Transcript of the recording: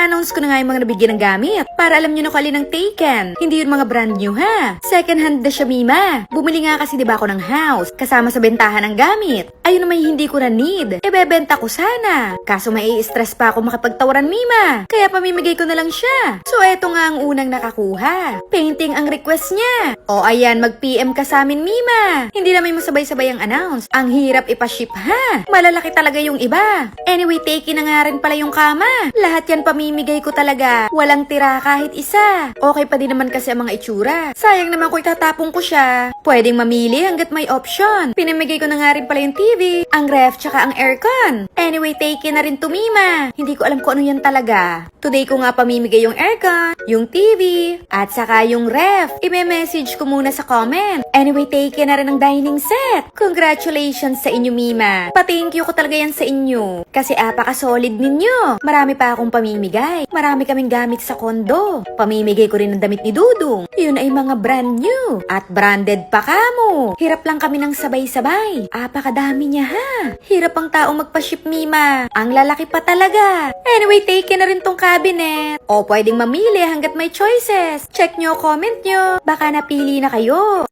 I-announce ko na nga yung mga nabigyan ng gamit para alam nyo na kung alin ang taken. Hindi yung mga brand new ha. Second hand na siya, Mima. Bumili nga kasi diba ako ng house kasama sa bentahan ng gamit. Ayun naman hindi ko na need. Bebenta ko sana. Kaso mai-stress pa ako makapagtawaran, Mima. Kaya pamimigay ko na lang siya. So eto nga ang unang nakakuha. Painting ang request niya. O ayan, mag-PM ka sa amin, Mima. Hindi na may masabay-sabay ang announce. Ang hirap ipaship ha. Malalaki talaga yung iba. Anyway, take na nga rin pala yung kama. Lahat yan pamimigay ko talaga. Walang tira kahit isa. Okay pa din naman kasi ang mga itsura. Sayang naman kung itatapon ko siya. Pwedeng mamili hanggat may option. Pinamigay ko na nga rin pala yung TV, ang ref, tsaka ang aircon. Anyway, take na rin to, Mima. Hindi ko alam kung ano yan talaga. Today ko nga pamimigay yung aircon, yung TV, at saka yung ref. I-message ko muna sa comment. Anyway, take na rin ang dining set. Congratulations sa inyo, Mima. Pa-thank you ko talaga yan sa inyo. Kasi apaka-solid ninyo. Marami pa akong pamimigay. Marami kaming gamit sa kondo. Pamimigay ko rin ng damit ni Dudong. Yun ay mga brand new. At branded pa kamo. Hirap lang kami ng sabay-sabay. Apakadami niya ha. Hirap ang taong magpa-ship, Mima. Ang lalaki pa talaga. Anyway, take na rin tong cabinet. O pwedeng mamili hanggat may choices. Check nyo, comment nyo. Baka napili na kayo.